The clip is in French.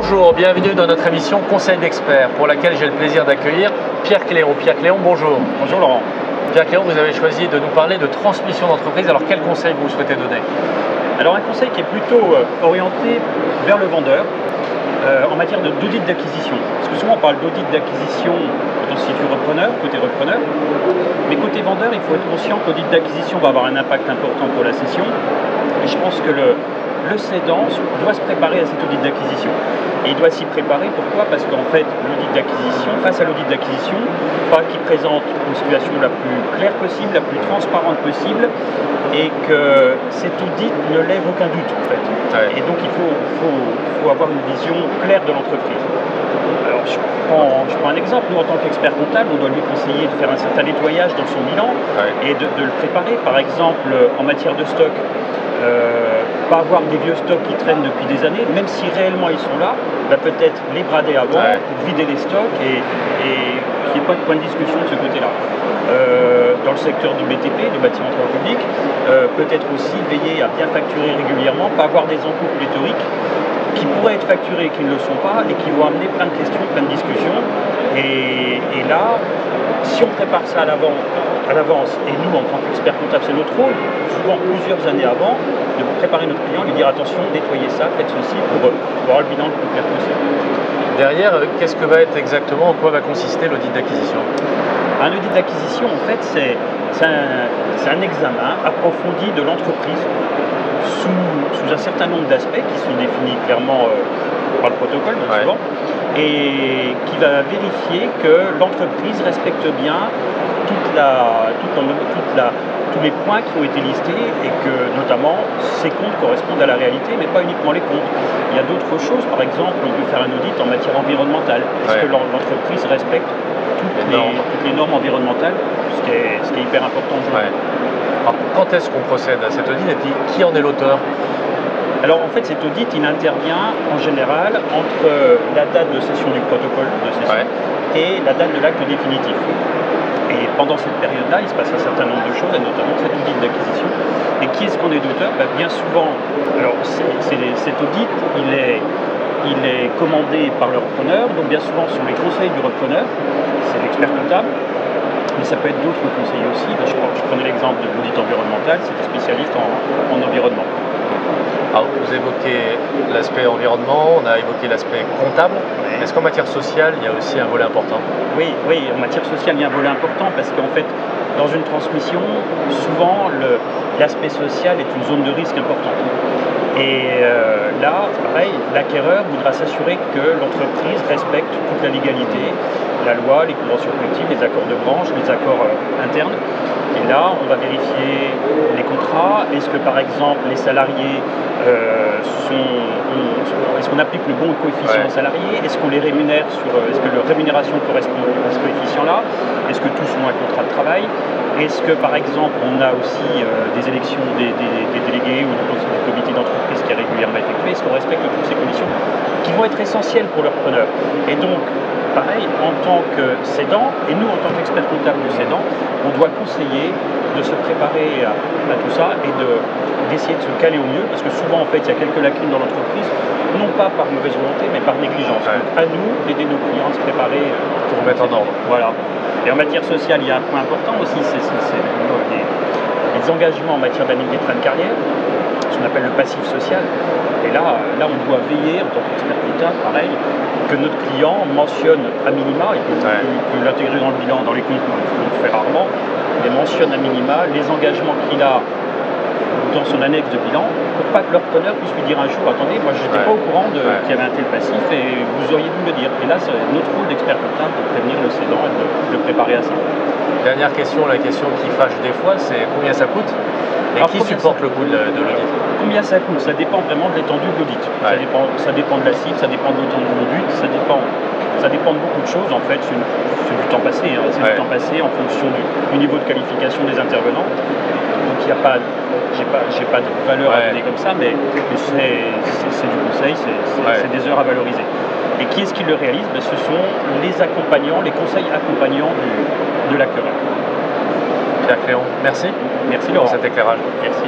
Bonjour, bienvenue dans notre émission Conseil d'experts pour laquelle j'ai le plaisir d'accueillir Pierre Cléon. Pierre Cléon, bonjour. Bonjour Laurent. Pierre Cléon, vous avez choisi de nous parler de transmission d'entreprise. Alors quel conseil vous souhaitez donner? Alors un conseil qui est plutôt orienté vers le vendeur en matière d'audit d'acquisition. Parce que souvent on parle d'audit d'acquisition quand on se situe côté repreneur. Mais côté vendeur, il faut être conscient que l'audit d'acquisition va avoir un impact important pour la cession. Et je pense que le cédant doit se préparer à cet audit d'acquisition. Et il doit s'y préparer, pourquoi? Parce qu'en fait, l'audit d'acquisition, face à l'audit d'acquisition, il faudra qu'il présente une situation la plus claire possible, la plus transparente possible, et que cet audit ne lève aucun doute, en fait. Ouais. Et donc, il faut avoir une vision claire de l'entreprise. Alors, je prends un exemple. Nous, en tant qu'expert comptable, on doit lui conseiller de faire un certain nettoyage dans son bilan et de le préparer. Par exemple, en matière de stock, pas avoir des vieux stocks qui traînent depuis des années, même si réellement ils sont là, peut-être les brader avant pour vider les stocks et qu'il n'y ait pas de point de discussion de ce côté-là. Dans le secteur du BTP, du bâtiment travaux publics, peut-être aussi veiller à bien facturer régulièrement, pas avoir des encours pléthoriques qui pourraient être facturés et qui ne le sont pas et qui vont amener plein de questions, plein de discussions. Et là, si on prépare ça à l'avance, et nous en tant qu'experts comptables, c'est notre rôle, souvent plusieurs années avant, de préparer notre client, lui dire attention, nettoyez ça, faites ceci pour avoir le bilan le plus clair possible. Derrière, qu'est-ce que va être exactement, en quoi va consister l'audit d'acquisition? Un audit d'acquisition, en fait, c'est un examen approfondi de l'entreprise sous un certain nombre d'aspects qui sont définis clairement par le protocole, bien souvent, et qui va vérifier que l'entreprise respecte bien tous les points qui ont été listés et que notamment ces comptes correspondent à la réalité, mais pas uniquement les comptes. Il y a d'autres choses, par exemple, on peut faire un audit en matière environnementale. Est-ce que l'entreprise respecte toutes les normes environnementales, ce qui est hyper important aujourd'hui. Alors, quand est-ce qu'on procède à cet audit et puis qui en est l'auteur? Alors en fait, cet audit, il intervient en général entre la date de cession du protocole de cession et la date de l'acte définitif. Et pendant cette période-là, il se passe un certain nombre de choses, et notamment cet audit d'acquisition. Et qui est-ce qu'on est d'auteur? Bien souvent, alors cet audit, il est commandé par le repreneur, donc bien souvent sur les conseils du repreneur, c'est l'expert comptable. Mais ça peut être d'autres conseillers aussi. Je prenais l'exemple de l'audit environnemental, c'est des spécialistes en environnement. Alors, vous évoquez l'aspect environnement, on a évoqué l'aspect comptable. Est-ce qu'en matière sociale, il y a aussi un volet important? Oui, en matière sociale, il y a un volet important parce qu'en fait, dans une transmission, souvent, l'aspect social est une zone de risque importante. Et là, pareil, l'acquéreur voudra s'assurer que l'entreprise respecte toute la légalité, la loi, les conventions collectives, les accords de branche, les accords internes. Et là, on va vérifier les contrats. Est-ce que, par exemple, les salariés est-ce qu'on applique le bon coefficient aux salariés? Est-ce qu'on les rémunère est-ce que leur rémunération correspond à ce coefficient-là? Est-ce que tous ont un contrat de travail? Est-ce que, par exemple, on a aussi des élections des délégués ou du comité d'entreprise qui est régulièrement effectué? Est-ce qu'on respecte toutes ces conditions qui vont être essentielles pour le repreneur? Et donc, pareil, en tant que cédant, et nous en tant qu'experts comptables du cédant, on doit conseiller de se préparer à tout ça et d'essayer de se caler au mieux, parce que souvent en fait il y a quelques lacunes dans l'entreprise, non pas par mauvaise volonté, mais par négligence. Donc à nous d'aider nos clients à se préparer pour mettre en ordre. Voilà. Et en matière sociale, il y a un point important aussi, c'est les engagements en matière d'indemnité de fin de carrière, ce qu'on appelle le passif social. Et là, on doit veiller en tant qu'expert comptable, pareil, que notre client mentionne à minima, il peut l'intégrer dans le bilan, dans les comptes, on le fait rarement, mais mentionne à minima les engagements qu'il a dans son annexe de bilan, pour pas que le repreneur puisse lui dire un jour, attendez, moi je n'étais pas au courant qu'il y avait un tel passif et vous auriez dû me le dire. Et là, c'est notre rôle d'expert comptable de prévenir le cédant et de le préparer à ça. Dernière question, la question qui fâche des fois, c'est combien ça coûte? Et qui supporte le coût de l'audit? Combien ça coûte? Ça dépend vraiment de l'étendue de l'audit. Ça dépend de la cible, ça dépend de l'étendue de l'audit, ça dépend de beaucoup de choses. En fait, c'est du temps passé. C'est du temps passé en fonction du niveau de qualification des intervenants. Donc il n'y a pas, j'ai pas de valeur à donner comme ça, mais c'est du conseil, c'est des heures à valoriser. Et qui est-ce qui le réalise? Ce sont les accompagnants, les conseils accompagnants de l'acquéreur. Pierre Cléon, merci. Merci Laurent. Pour cet éclairage. Merci.